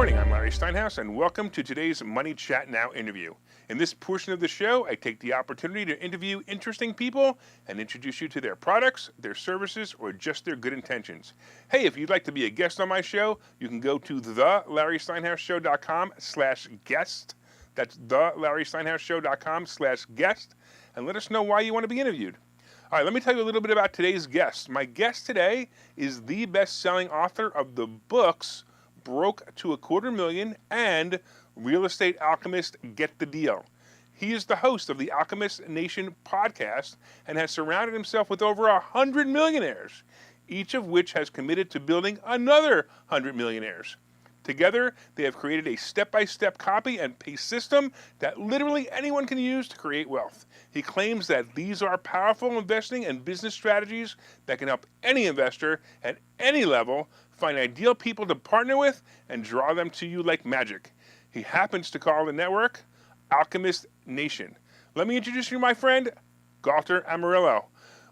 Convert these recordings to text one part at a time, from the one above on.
morning, I'm Larry Steinhouse, and welcome to today's Money Chat Now interview. In this portion of the show, I take the opportunity to interview interesting people and introduce you to their products, their services, or just their good intentions. Hey, if you'd like to be a guest on my show, you can go to thelarrysteinhouseshow.com/guest. That's thelarrysteinhouseshow.com/guest, and let us know why you want to be interviewed. All right, let me tell you a little bit about today's guest. My guest today is the best-selling author of the books Broke to $250,000 and Real Estate Alchemist, Get the Deal. He is the host of the Alchemist Nation podcast and has surrounded himself with over 100 millionaires, each of which has committed to building another 100 millionaires. Together, they have created a step-by-step copy and paste system that literally anyone can use to create wealth. He claims that these are powerful investing and business strategies that can help any investor at any level find ideal people to partner with and draw them to you like magic. He happens to call the network Alchemist Nation. Let me introduce you to my friend, Gualtar Amarelo.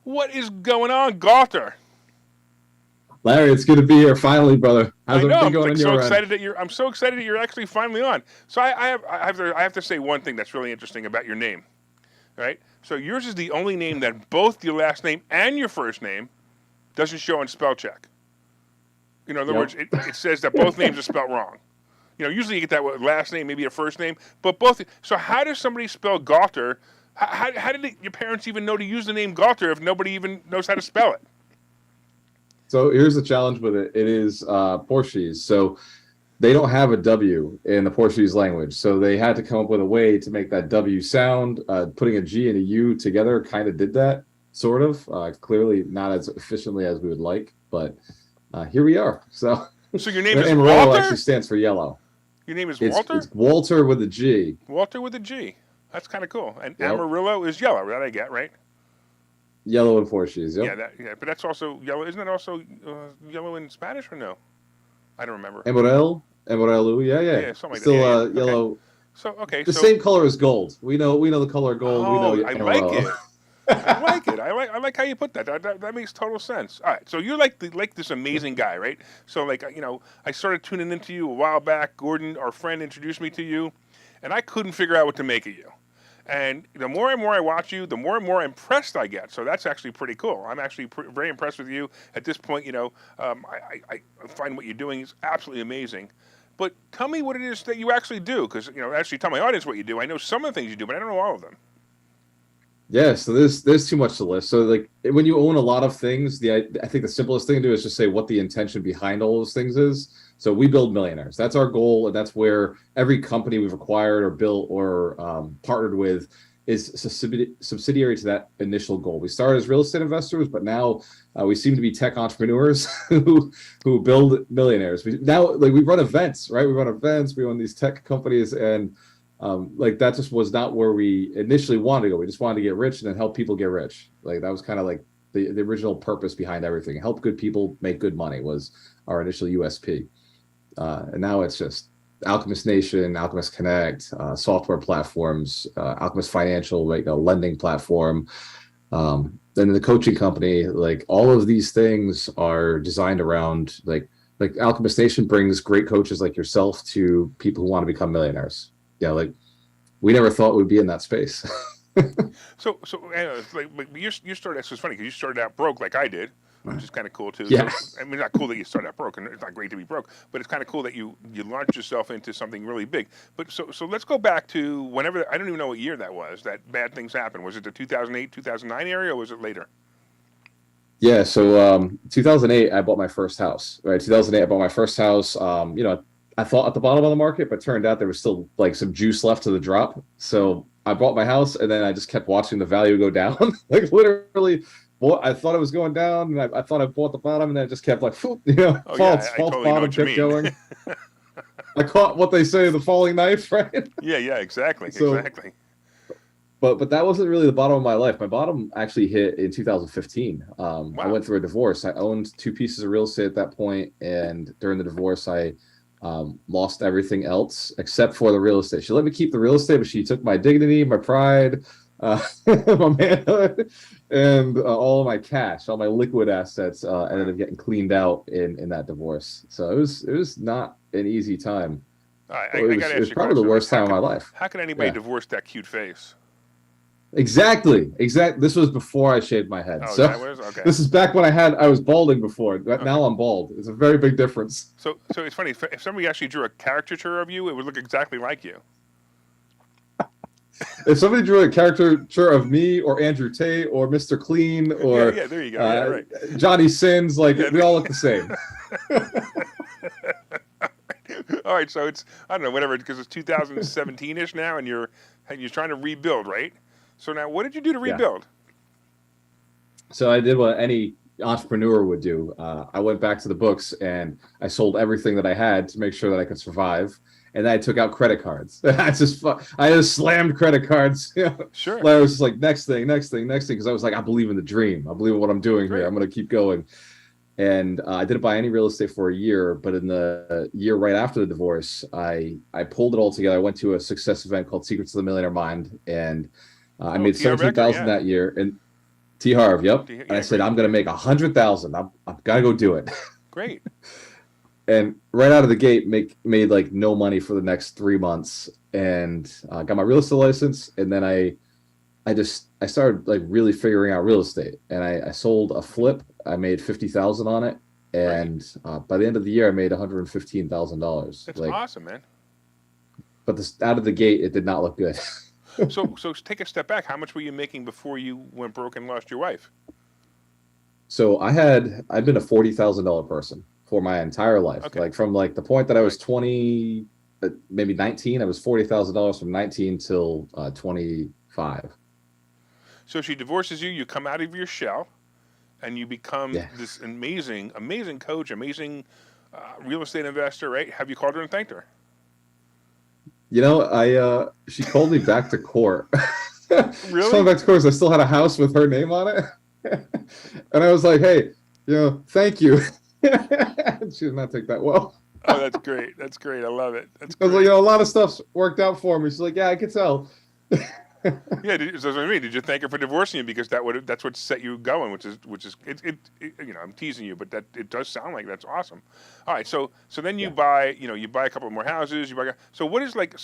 What is going on, Gualtar? Larry, it's good to be here finally, brother. How's everything going on your end? I'm so excited that you're actually finally on. So I have to say one thing that's really interesting about your name, right? So yours is the only name that both your last name and your first name doesn't show on spell check. In other words, it says that both names are spelled wrong. You know, usually you get that last name, maybe a first name, but both. So how does somebody spell Gualtar? How did your parents even know to use the name Gualtar if nobody even knows how to spell it? So here's the challenge with it. It is Portuguese. So they don't have a W in the Portuguese language. So they had to come up with a way to make that W sound. Putting a G and a U together kind of did that, sort of. Clearly not as efficiently as we would like, but here we are. So your name is and Walter? Amarelo actually stands for yellow. Your name is Walter? It's Walter with a G. Walter with a G. That's kind of cool. And Amarillo is yellow, that I get, right? Yellow in Portuguese, yep. Yeah, but that's also yellow. Isn't that also yellow in Spanish or no? I don't remember. Amarelo, yeah. Yeah, something like Still that. yellow. Okay. The same color as gold. We know the color gold. Oh, we know I Amarelo. like it. I like it. I like how you put that. That makes total sense. All right, so you're like this amazing guy, right? So I started tuning into you a while back. Gordon, our friend, introduced me to you, and I couldn't figure out what to make of you. And the more and more I watch you, the more and more impressed I get. So that's actually pretty cool. I'm actually very impressed with you at this point. I find what you're doing is absolutely amazing. But tell me what it is that you actually do, because actually tell my audience what you do. I know some of the things you do, but I don't know all of them. Yeah, so there's too much to list. So when you own a lot of things, I think the simplest thing to do is just say what the intention behind all those things is. So we build millionaires. That's our goal, and that's where every company we've acquired or built or partnered with is subsidiary to that initial goal. We started as real estate investors, but now we seem to be tech entrepreneurs who build millionaires. We run events, right? We own these tech companies, and that just was not where we initially wanted to go. We just wanted to get rich and then help people get rich. That was kind of the original purpose behind everything. Help good people make good money was our initial USP. And now it's just Alchemist Nation, Alchemist Connect, software platforms, Alchemist Financial, lending platform. Then the coaching company, all of these things are designed around Alchemist Nation brings great coaches like yourself to people who want to become millionaires. Yeah, we never thought we'd be in that space. So you started. It's funny because you started out broke like I did, which is kind of cool too. Yes. So, not cool that you started out broke, and it's not great to be broke, but it's kind of cool that you launched yourself into something really big. But so let's go back to whenever, I don't even know what year that was that bad things happened. Was it the 2008, 2009 area, or was it later? Yeah, so 2008, I bought my first house. Right, 2008, I bought my first house. I thought at the bottom of the market, but turned out there was still some juice left to the drop. So I bought my house, and then I just kept watching the value go down. Literally, I thought it was going down, and I thought I bought the bottom, and then it just kept false bottom kept going. I caught what they say, the falling knife, right? Yeah, exactly. But that wasn't really the bottom of my life. My bottom actually hit in 2015. Wow. I went through a divorce. I owned 2 pieces of real estate at that point, and during the divorce, I lost everything else except for the real estate. She let me keep the real estate, but she took my dignity, my pride, my manhood, and all of my cash, all my liquid assets ended up getting cleaned out in that divorce. So it was not an easy time. All right, Well, I got to it ask was you a probably the question. Like, worst time of my life. how can anybody Yeah, divorce that cute face? exactly. This was before I shaved my head. Oh, So that was okay. this is back when I was balding before. But Okay. now I'm bald. It's a very big difference. So it's funny. If somebody actually drew a caricature of you, it would look exactly like you. If somebody drew a caricature of me or Andrew Tate or Mr. Clean Yeah, or yeah. There you go. Yeah, right. Johnny Sins, like Yeah. we all look the same. All right. So it's I don't know whatever because it's 2017ish now, and you're trying to rebuild, right? So now, what did you do to Yeah. rebuild? So I did what any entrepreneur would do. I went back to the books and I sold everything that I had to make sure that I could survive. And then I took out credit cards. I just slammed credit cards. Sure. I was just like, next thing, because I was like, I believe in the dream. I believe in what I'm doing Great. here. I'm going to keep going. And I didn't buy any real estate for a year. But in the year right after the divorce, I pulled it all together. I went to a success event called Secrets of the Millionaire Mind, and I made T. Harv Eker, 17,000 yeah. that year. And T. Harv, yep. Yeah, And I said, great. I'm going to make 100,000. I've got to go do it. Great. And right out of the gate, made like no money for the next 3 months, and got my real estate license. And then I started like really figuring out real estate, and I sold a flip. I made 50,000 on it, and by the end of the year, I made $115,000. That's like, awesome, man. But out of the gate, it did not look good. So take a step back. How much were you making before you went broke and lost your wife? So I'd been a $40,000 person for my entire life. Okay. Like from like the point that I was 20, maybe 19, I was $40,000 from 19 till 25. So she divorces you. You come out of your shell, and you become this amazing, amazing coach, amazing real estate investor. Right? Have you called her and thanked her? She called me back to court. Really? She called me back to court. I still had a house with her name on it. And I was like, hey, thank you. She did not take that well. Oh, that's great. That's great. I love it. That's I was great. like, a lot of stuff's worked out for me. She's like, yeah, I can tell. Yeah, so what I mean, did you thank her for divorcing you because that's what set you going, which is I'm teasing you, but that it does sound like that's awesome. All right, so then you buy a couple more houses, so what is like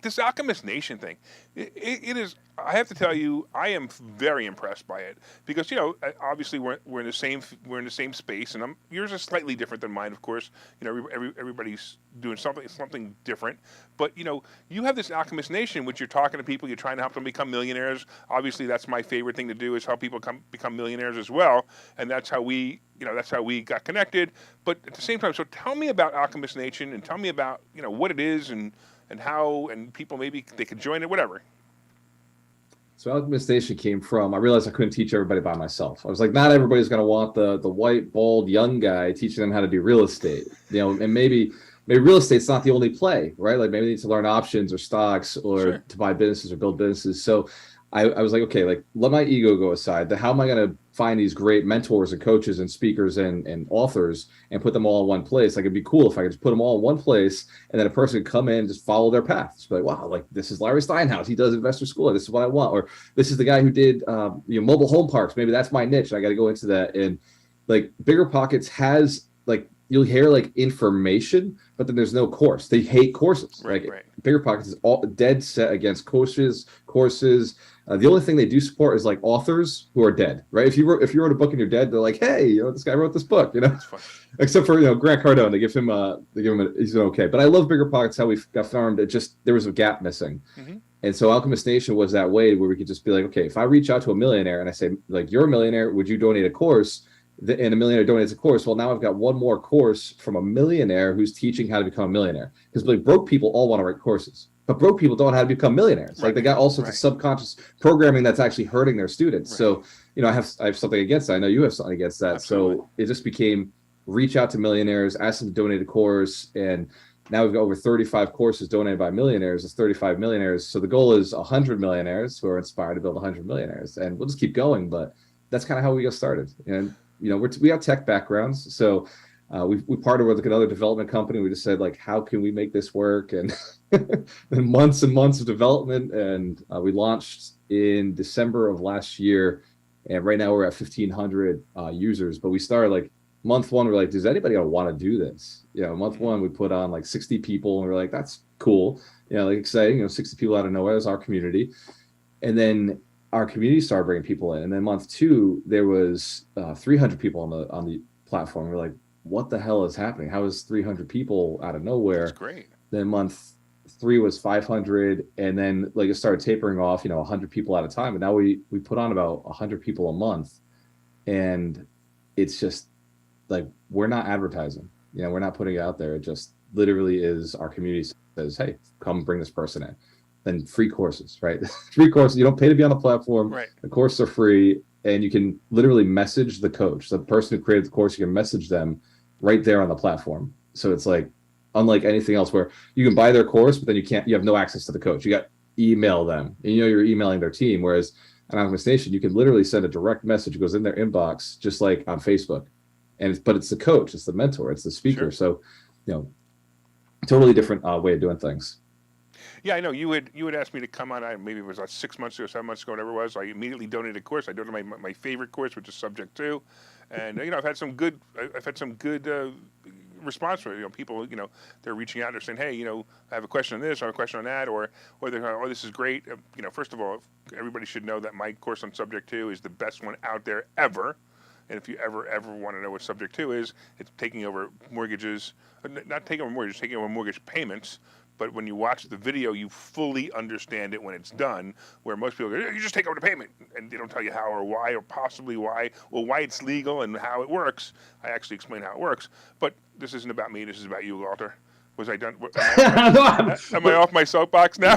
this Alchemist Nation thing, it is. I have to tell you, I am very impressed by it because obviously we're in the same space, and yours is slightly different than mine, of course. Everybody's doing something different, but you have this Alchemist Nation, which you're talking to people, you're trying to help them become millionaires. Obviously, that's my favorite thing to do is help people become millionaires as well, and that's how we got connected. But at the same time, so tell me about Alchemist Nation and tell me about what it is and how, and people maybe they could join it, whatever. So Alchemist Nation came from, I realized I couldn't teach everybody by myself. I was like, not everybody's going to want the white, bald, young guy teaching them how to do real estate. And maybe real estate's not the only play, right? Like maybe they need to learn options or stocks or to buy businesses or build businesses. So I was like, okay, like let my ego go aside. How am I going to find these great mentors and coaches and speakers and authors and put them all in one place? Like it'd be cool if I could just put them all in one place and then a person could come in and just follow their path. Just be like, wow, like this is Larry Steinhouse. He does investor school. This is what I want. Or this is the guy who did mobile home parks. Maybe that's my niche. I got to go into that. And like Bigger Pockets has like, you'll hear like information, but then there's no course. They hate courses. Right. Bigger Pockets is all dead set against courses. The only thing they do support is like authors who are dead, right? If you wrote a book and you're dead, they're like, hey, this guy wrote this book, Except for Grant Cardone, they give him he's doing okay. But I love Bigger Pockets, how we got formed. There was a gap missing, and so Alchemist Nation was that way where we could just be like, okay, if I reach out to a millionaire and I say like, you're a millionaire, would you donate a course? And a millionaire donates a course. Well, now I've got one more course from a millionaire who's teaching how to become a millionaire. Because like broke people all want to write courses, but broke people don't know how to become millionaires. Like they got all sorts of subconscious programming that's actually hurting their students. So I have something against that. I know you have something against that. Absolutely. So it just became reach out to millionaires, ask them to donate a course, and now we've got over 35 courses donated by millionaires. It's 35 millionaires. So the goal is 100 millionaires who are inspired to build 100 millionaires, and we'll just keep going. But that's kind of how we got started. And we have tech backgrounds, so we partnered with another development company. We just said like, how can we make this work? And and months and months of development. And we launched in December of last year. And right now we're at 1,500 users. But we started like month one, we're like, does anybody want to do this? Month one, we put on like 60 people and we're like, that's cool. Like exciting, 60 people out of nowhere is our community. And then our community started bringing people in. And then month two, there was 300 people on the platform. We're like, what the hell is happening? How is 300 people out of nowhere? That's great. Then month three was 500. And then like it started tapering off, 100 people at a time. And now we put on about 100 people a month. And it's just like, we're not advertising, we're not putting it out there. It just literally is our community says, hey, come bring this person in. Then free courses, right? Free courses. You don't pay to be on the platform. Right. The courses are free. And you can literally message the coach. The person who created the course, you can message them right there on the platform. So it's like, unlike anything else where you can buy their course, but then you have no access to the coach. You got email them and you're emailing their team. Whereas on Alchemist Nation, you can literally send a direct message. It goes in their inbox, just like on Facebook. But it's the coach, it's the mentor, it's the speaker. Sure. So, totally different way of doing things. Yeah, I know you had asked me to come on. Maybe it was like 6 months ago, 7 months ago, whatever it was. I immediately donated a course. I donated my favorite course, which is Subject 2, and I've had some good response from it. People, they're reaching out. They're saying, hey, I have a question on this, I have a question on that, or they're going, oh, this is great. First of all, everybody should know that my course on Subject 2 is the best one out there ever. And if you ever want to know what Subject 2 is, it's taking over mortgages, not taking over mortgages, taking over mortgage payments. But when you watch the video, you fully understand it when it's done, where most people go, you just take over the payment, and they don't tell you how or why or possibly why, or why it's legal and how it works. I actually explain how it works. But this isn't about me. This is about you, Gualtar. Was I done? Am I off my soapbox now?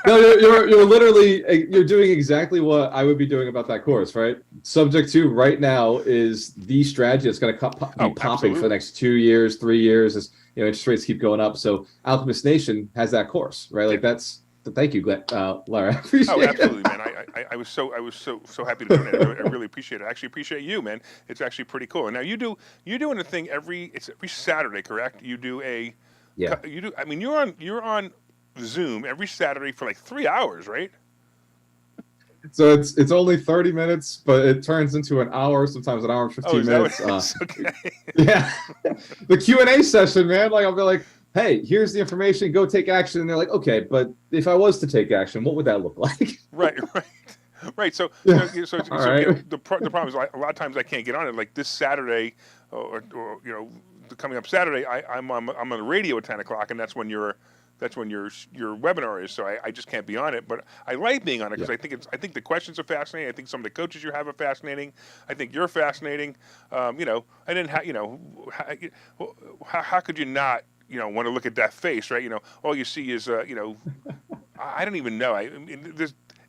No, you're literally, you're doing exactly what I would be doing about that course, right? Subject 2 right now is the strategy that's going to be popping absolutely. for the next 2 years, 3 years as interest rates keep going up. So Alchemist Nation has that course, right? Like that's thank you, Larry. I appreciate it. Absolutely, man. I was so happy to do it. I really appreciate it. I actually appreciate you, man. It's actually pretty cool. And now you're doing a thing every Saturday, correct? You do a You do. I mean, you're on Zoom every Saturday for like 3 hours, right? So it's only 30 minutes, but it turns into an hour, sometimes an hour and 15 minutes. Okay. Yeah, the Q&A session, man. Like I'll be like, hey, here's the information, go take action. And they're like, okay, but if I was to take action, what would that look like? Right. So, Yeah. The problem is a lot of times I can't get on it. Like this Saturday, or coming up Saturday, I'm on the radio at 10 o'clock, and that's when your webinar is. So I just can't be on it. But I like being on it because I think the questions are fascinating. I think some of the coaches you have are fascinating. I think you're fascinating. And then how could you not want to look at that face, right? All you see is I don't even know.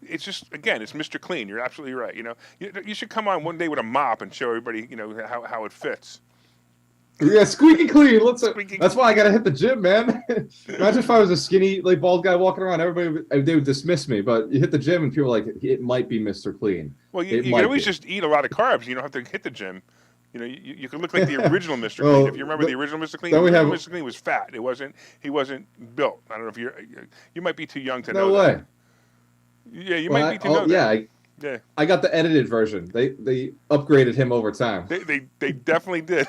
It's just, again, it's Mr. Clean. You're absolutely right. You should come on one day with a mop and show everybody how it fits. Yeah, squeaky clean. Squeaky That's why I gotta hit the gym, man. Imagine if I was a skinny, like bald guy walking around, they would dismiss me. But you hit the gym, and people are like, it might be Mr. Clean. Well, you can always just eat a lot of carbs. You don't have to hit the gym. You can look like the original Mr. Clean. If you remember the original Mr. Clean, Mr. Clean was fat. He wasn't built. I don't know if you might be too young to know. No way. That. Yeah, you might be too young. Yeah. I got the edited version. They upgraded him over time. They definitely did.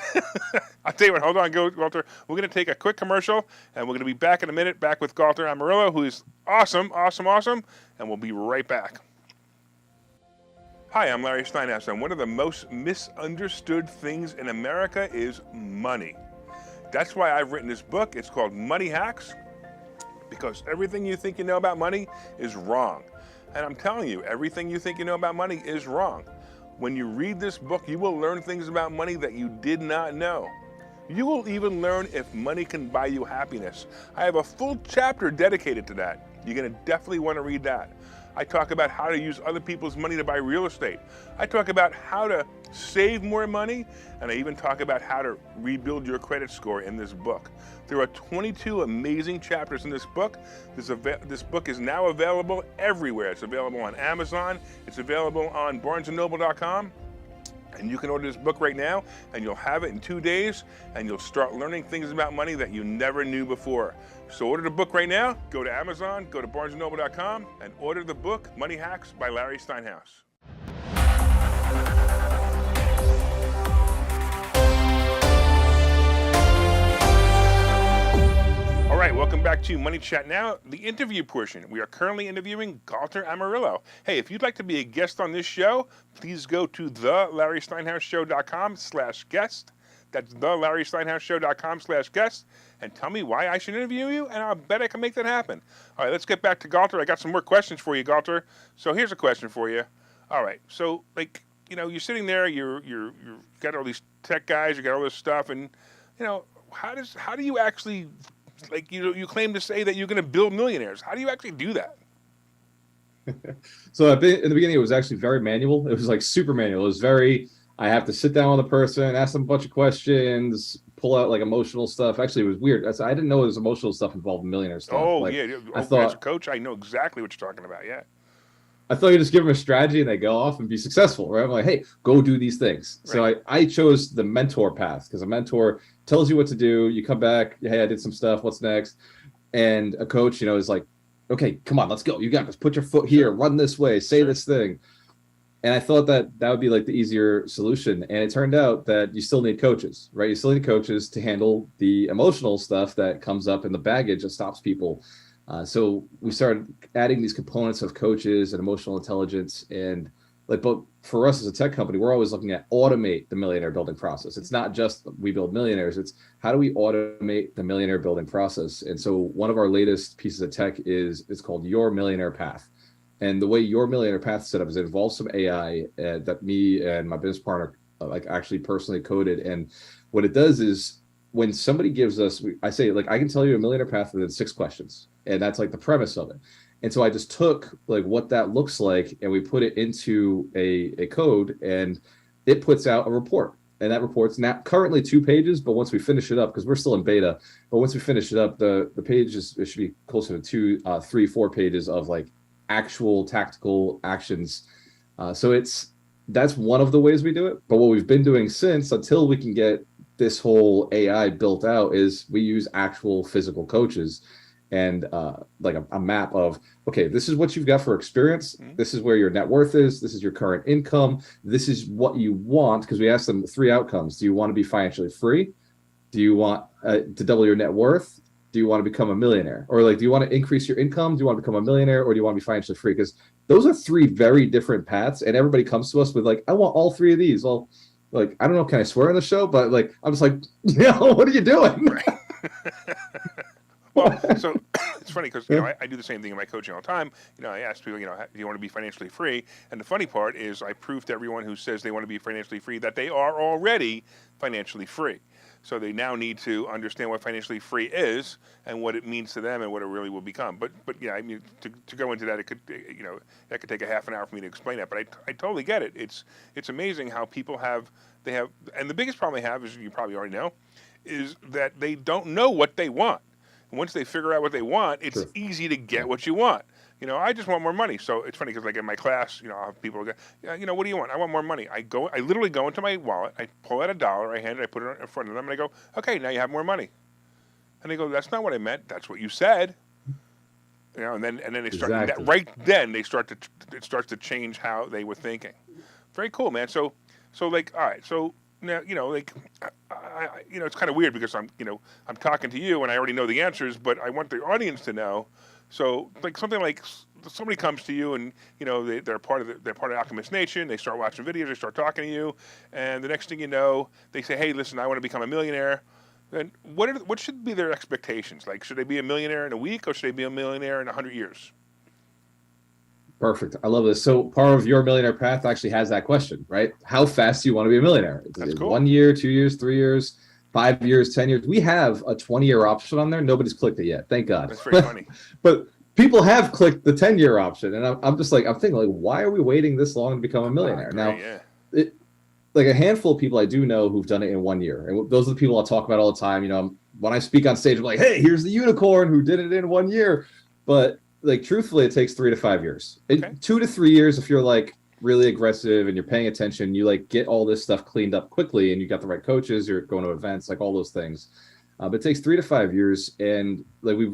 I'll tell you what, hold on, Gualtar. We're going to take a quick commercial, and we're going to be back in a minute, back with Gualtar Amarelo, who is awesome, and we'll be right back. Hi, I'm Larry Steinhouse, and one of the most misunderstood things in America is money. That's why I've written this book. It's called Money Hacks, because everything you think you know about money is wrong. And I'm telling you, everything you think you know about money is wrong. When you read this book, you will learn things about money that you did not know. You will even learn if money can buy you happiness. I have a full chapter dedicated to that. You're going to definitely want to read that. I talk about how to use other people's money to buy real estate. I talk about how to save more money, and I even talk about how to rebuild your credit score in this book. There are 22 amazing chapters in this book. This book is now available everywhere. It's available on Amazon. It's available on BarnesandNoble.com. And you can order this book right now, and you'll have it in 2 days, and you'll start learning things about money that you never knew before. So order the book right now. Go to Amazon, go to barnesandnoble.com, and order the book, Money Hacks by Larry Steinhouse. All right, welcome back to Money Chat Now, the interview portion. We are currently interviewing Gualtar Amarelo. Hey, if you'd like to be a guest on this show, please go to thelarrysteinhouseshow.com/guest. That's thelarrysteinhouseshow.com/guest, and tell me why I should interview you, and I'll bet I can make that happen. All right, let's get back to Gualtar. I got some more questions for you, Gualtar. So here's a question for you. All right, so you're sitting there, you're got all these tech guys, you got all this stuff, and how do you actually, you claim to say that you're going to build millionaires. How do you actually do that? So in the beginning, it was actually very manual. It was like super manual. It was I have to sit down with a person, ask them a bunch of questions, pull out like emotional stuff. Actually, it was weird. I didn't know there was emotional stuff involved in millionaire stuff. Oh, yeah. As a coach, I know exactly what you're talking about. Yeah. I thought you just give them a strategy and they go off and be successful, right? I'm like, hey, go do these things. Right. So I chose the mentor path because a mentor tells you what to do. You come back, hey, I did some stuff. What's next? And a coach, is like, okay, come on, let's go. You got this. Put your foot here. Run this way. Say this thing. And I thought that would be like the easier solution. And it turned out that you still need coaches, right? You still need coaches to handle the emotional stuff that comes up in the baggage that stops people. So we started adding these components of coaches and emotional intelligence. And but for us as a tech company, we're always looking at automate the millionaire building process. It's not just we build millionaires. It's how do we automate the millionaire building process? And so one of our latest pieces of tech is called Your Millionaire Path. And the way Your Millionaire Path is set up is it involves some AI that me and my business partner actually personally coded. And what it does is when somebody gives us, I say, I can tell you a millionaire path within 6 questions. And that's like the premise of it. And so I just took what that looks like and we put it into a code and it puts out a report. And that report's not currently 2 pages, but once we finish it up, because we're still in beta, but once we finish it up, the page it should be closer to 2, 3, 4 pages of actual tactical actions. So that's one of the ways we do it. But what we've been doing since, until we can get this whole AI built out, is we use actual physical coaches and a map of, okay, this is what you've got for experience. Mm-hmm. This is where your net worth is. This is your current income. This is what you want. Because we asked them 3 outcomes. Do you want to be financially free? Do you want to double your net worth? Do you want to become a millionaire? Or do you want to increase your income? Do you want to become a millionaire? Or do you want to be financially free? Because those are 3 very different paths. And everybody comes to us with I want all 3 of these. Well, I don't know, can I swear on the show? But I'm just what are you doing? Right. Well, so it's funny because I do the same thing in my coaching all the time. I ask people, do you want to be financially free? And the funny part is I prove to everyone who says they want to be financially free that they are already financially free. So they now need to understand what financially free is and what it means to them and what it really will become. But to go into that, it could that could take a half an hour for me to explain that. But I totally get it. It's amazing how people and the biggest problem they have, as you probably already know, is that they don't know what they want. And once they figure out what they want, it's easy to get what you want. I just want more money. So it's funny because in my class, I'll have people go, what do you want? I want more money. I literally go into my wallet, I pull out $1, I hand it, I put it in front of them, and I go, okay, now you have more money. And they go, that's not what I meant. That's what you said. And then they start right then it starts to change how they were thinking. Very cool, man. So all right, so now it's kind of weird because I'm talking to you and I already know the answers, but I want the audience to know. So somebody comes to you and they're part of Alchemist Nation. They start watching videos. They start talking to you, and the next thing you know, they say, "Hey, listen, I want to become a millionaire." And what should be their expectations? Should they be a millionaire in a week, or should they be a millionaire in 100 years? Perfect. I love this. So part of Your Millionaire Path actually has that question, right? How fast do you want to be a millionaire? That's cool. 1 year, 2 years, 3 years, 5 years, 10 years. We have a 20-year option on there. Nobody's clicked it yet. Thank God. That's very funny. But people have clicked the 10-year option. And I'm just I'm thinking, why are we waiting this long to become a millionaire? Now, a handful of people I do know who've done it in 1 year. And those are the people I'll talk about all the time. When I speak on stage, I'm like, hey, here's the unicorn who did it in 1 year. But truthfully, it takes 3 to 5 years. Okay. 2 to 3 years if you're really aggressive and you're paying attention, you like get all this stuff cleaned up quickly, and you got the right coaches, you're going to events, like all those things. But it takes 3 to 5 years, and like we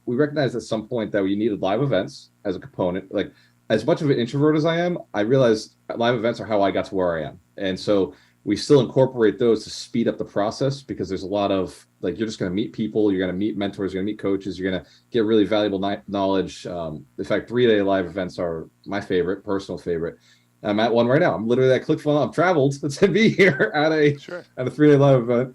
recognized at some point that we needed live events as a component. Like, as much of an introvert as I am, I realized live events are how I got to where I am, and so we still incorporate those to speed up the process, because there's a lot of like, you're just going to meet people, you're going to meet mentors, you're going to meet coaches, you're going to get really valuable knowledge. In fact, 3-day live events are my favorite, personal favorite. I'm at one right now. I'm literally at ClickFunnels. I've traveled to be here at a 3-day live event,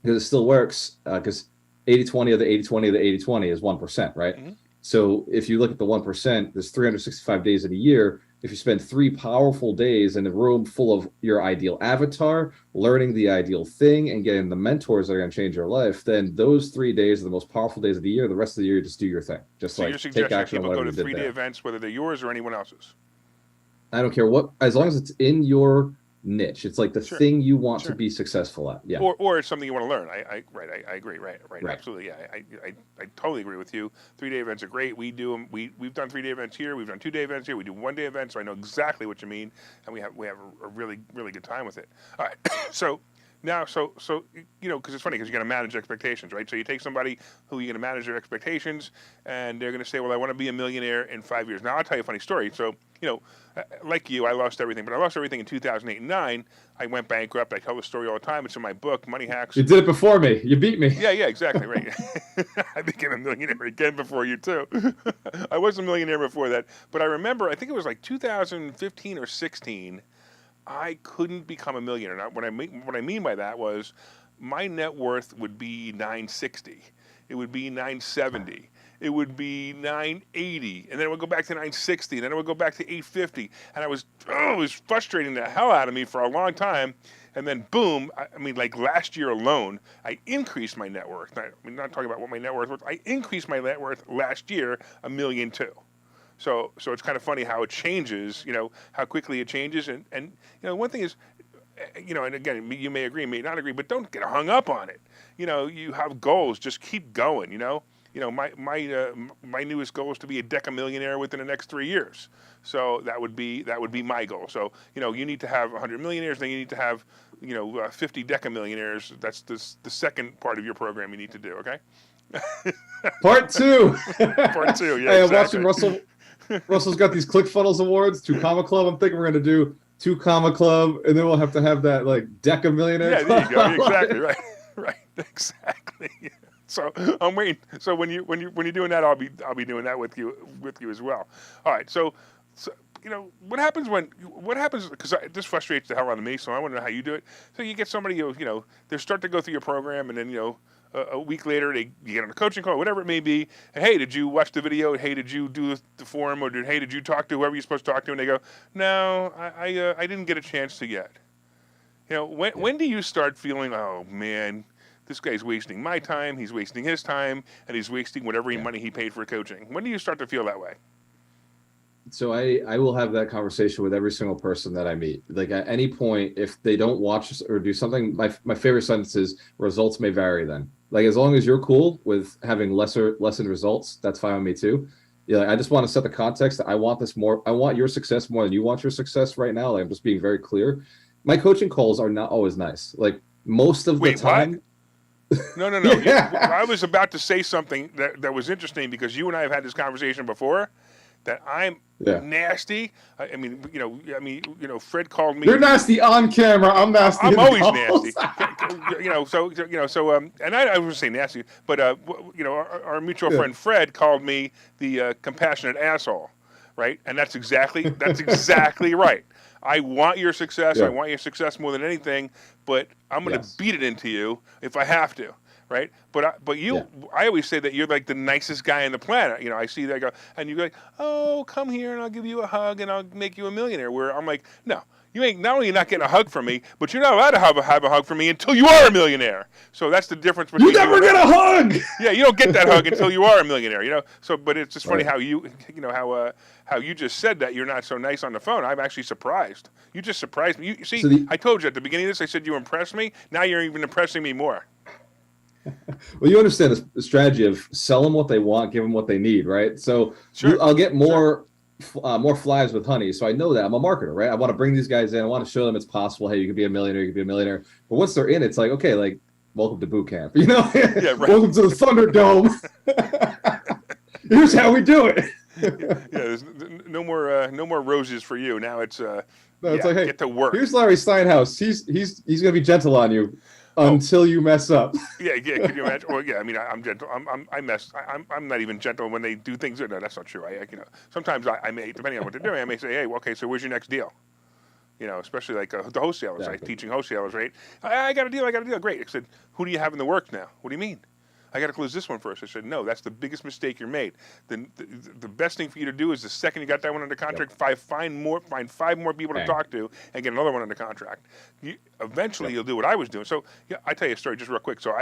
because it still works, because 80-20 of the 80-20 of the 80-20 is 1%, right? Mm-hmm. So if you look at the 1%, there's 365 days in a year. If you spend 3 powerful days in a room full of your ideal avatar, learning the ideal thing and getting the mentors that are going to change your life, then those 3 days are the most powerful days of the year. The rest of the year, just do your thing. Just so like your suggestion, take action on people whatever go to you did 3-day there. events, whether they're yours or anyone else's. I don't care what, as long as it's in your niche. It's like the thing you want to be successful at. Yeah. Or it's something you want to learn. I agree. Right. Absolutely. Yeah. I totally agree with you. 3-day events are great. We do them. We've done 3-day events here. We've done 2-day events here. We do 1-day events. So I know exactly what you mean, and we have a really good time with it. All right. So now, because it's funny, because you're going to manage expectations, right? So you take somebody who you're going to manage their expectations, and they're going to say, well, I want to be a millionaire in 5 years. Now, I'll tell you a funny story. So, like you, I lost everything, but I lost everything in 2008 and 2009. I went bankrupt. I tell the story all the time. It's in my book, Money Hacks. You did it before me. You beat me. Yeah, exactly, right. I became a millionaire again before you, too. I was a millionaire before that. But I remember, I think it was like 2015 or 16, I couldn't become a millionaire. Now, what I mean by that was my net worth would be 960. It would be 970. It would be 980, and then it would go back to 960, and then it would go back to 850. And it was frustrating the hell out of me for a long time. And then boom, I mean, like last year alone, I increased my net worth. I'm not talking about what my net worth was. I increased my net worth last year $1.2 million. So it's kind of funny how it changes, how quickly it changes. And one thing is, and again, you may agree, may not agree, but don't get hung up on it. You have goals, just keep going, my newest goal is to be a decamillionaire within the next 3 years. So that would be my goal. So, you need to have 100 millionaires, then you need to have, 50 decamillionaires. That's the second part of your program you need to do, okay? Part 2. Part 2, yeah. Hey, exactly. I'm watching Russell. Russell's got these ClickFunnels awards, 2 Comma Club. I'm thinking we're going to do 2 Comma Club, and then we'll have to have that like decamillionaire. Yeah, there you go. Exactly, right, exactly. So I'm waiting. So when you're doing that, I'll be doing that with you as well. All right. So what happens because this frustrates the hell out of me. So I want to know how you do it. So you get somebody they start to go through your program, and then a week later you get on a coaching call, whatever it may be. And, hey, did you watch the video? Hey, did you do the forum? Or did you talk to whoever you're supposed to talk to? And they go, no, I didn't get a chance to yet. When do you start feeling, oh man, this guy's wasting my time, he's wasting his time, and he's wasting whatever money he paid for coaching? When do you start to feel that way? So I will have that conversation with every single person that I meet. Like at any point, if they don't watch or do something, my favorite sentence is, results may vary then. Like as long as you're cool with having lessened results, that's fine with me too. I just want to set the context that I want your success more than you want your success right now. Like I'm just being very clear. My coaching calls are not always nice. Like most of the time. What? No. Yeah. I was about to say something that was interesting, because you and I have had this conversation before, that I'm nasty. I mean, Fred called me. You're nasty on camera. I'm nasty. I'm always nasty. And I was say nasty, but our mutual friend Fred called me the compassionate asshole, right? And that's exactly right. I want your success. I want your success more than anything, but I'm going to beat it into you if I have to, right? But you, I always say that you're like the nicest guy on the planet. I see that guy, and you're like, oh, come here and I'll give you a hug and I'll make you a millionaire. Where I'm like, no, you ain't. Not only you're not getting a hug from me, but you're not allowed to have a hug from me until you are a millionaire. So that's the difference between you never get a hug. Yeah, you don't get that hug until you are a millionaire. So, but it's just funny how how you just said that you're not so nice on the phone. I'm actually surprised. You just surprised me. I told you at the beginning of this, I said you impressed me. Now you're even impressing me more. Well, you understand the strategy of sell them what they want, give them what they need, right? So I'll get more more flies with honey. So I know that I'm a marketer, right? I want to bring these guys in. I want to show them it's possible. Hey, you can be a millionaire. You can be a millionaire. But once they're in, it's like, okay, like, welcome to boot camp. You know, Yeah, right. Welcome to the Thunderdome. Here's how we do it. There's no more roses for you. Now it's No, it's like, hey, get to work. Here's Larry Steinhouse. He's gonna be gentle on you until you mess up. Yeah. Can you imagine? Well, yeah. I mean, I'm gentle. I'm not even gentle when they do things. No, that's not true. Sometimes I may, depending on what they're doing, I may say, hey, well, okay, so where's your next deal? Especially like the wholesalers, Exactly. right? Teaching wholesalers, right? I got a deal. Great. I said, who do you have in the works now? What do you mean? I got to close this one first. I said, no, that's the biggest mistake you're made. The best thing for you to do is the second you got that one under contract, find 5 more people to talk to and get another one under contract. Eventually, you'll do what I was doing. So, I tell you a story just real quick. So,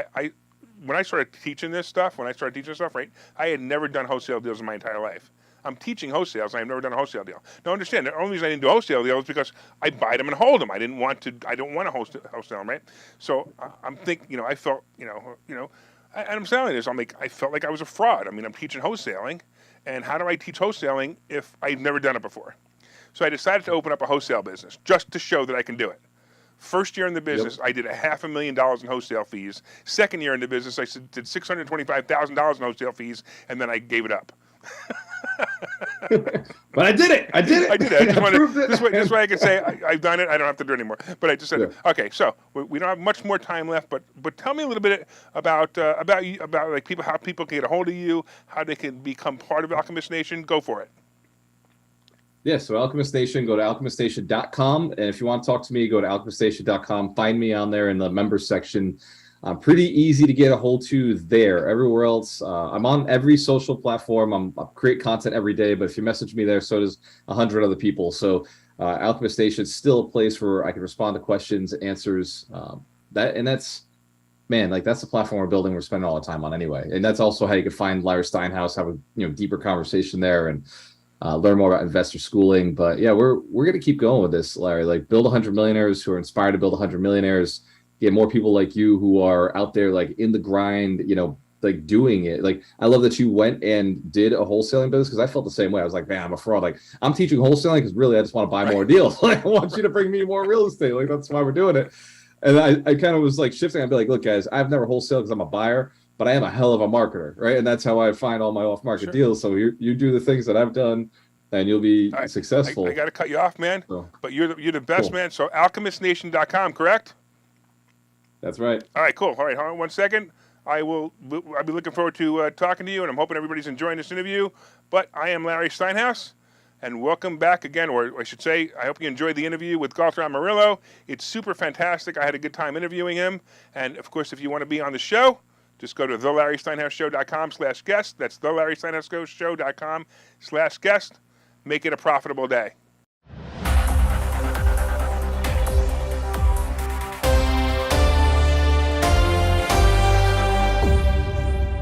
when I started teaching this stuff, right, I had never done wholesale deals in my entire life. I'm teaching wholesales, and I've never done a wholesale deal. Now, understand, the only reason I didn't do a wholesale deal is because I buy them and hold them. I don't want to wholesale them, right? So I'm thinking, I felt, and I'm selling this. I felt like I was a fraud. I mean, I'm teaching wholesaling, and how do I teach wholesaling if I've never done it before? So I decided to open up a wholesale business just to show that I can do it. First year in the business, I did $500,000 in wholesale fees. Second year in the business, I did $625,000 in wholesale fees, and then I gave it up. But I did it. I did it. I just wanted this way I can say I've done it. I don't have to do it anymore. But I just said, okay. So we don't have much more time left. But tell me a little bit about you, about like how people can get a hold of you, how they can become part of Alchemist Nation. Go for it. Yeah, so Alchemist Nation, go to alchemiststation.com. And if you want to talk to me, go to alchemiststation.com. Find me on there in the members section. Pretty easy to get a hold to there. Everywhere else, I'm on every social platform. I create content every day, but if you message me there, so does 100 other people. So Alchemist Nation is still a place where I can respond to questions, answers. That's the platform we're building. We're spending all the time on anyway. And that's also how you can find Larry Steinhouse, have a deeper conversation there, and learn more about investor schooling. But yeah, we're going to keep going with this, Larry. Like, build 100 millionaires who are inspired to build 100 millionaires. Get more people like you who are out there, like, in the grind, like, doing it. Like, I love that you went and did a wholesaling business, because I felt the same way. I was like, man, I'm a fraud. Like, I'm teaching wholesaling because really I just want to buy more deals. Like, I want you to bring me more real estate. Like, that's why we're doing it. And I kind of was like shifting. I'd be like, look, guys, I've never wholesaled because I'm a buyer, but I am a hell of a marketer, right? And that's how I find all my off-market deals. So you do the things that I've done, and you'll be successful. I got to cut you off, man. So, but you're the best, man. So alchemistnation.com, correct? That's right. All right, cool. All right, hold on 1 second. I'll be looking forward to talking to you, and I'm hoping everybody's enjoying this interview. But I am Larry Steinhouse, and welcome back again, or I should say, I hope you enjoyed the interview with Gualtar Amarelo. It's super fantastic. I had a good time interviewing him. And, of course, if you want to be on the show, just go to thelarrysteinhouseshow.com/guest. That's thelarrysteinhouseshow.com/guest. Make it a profitable day.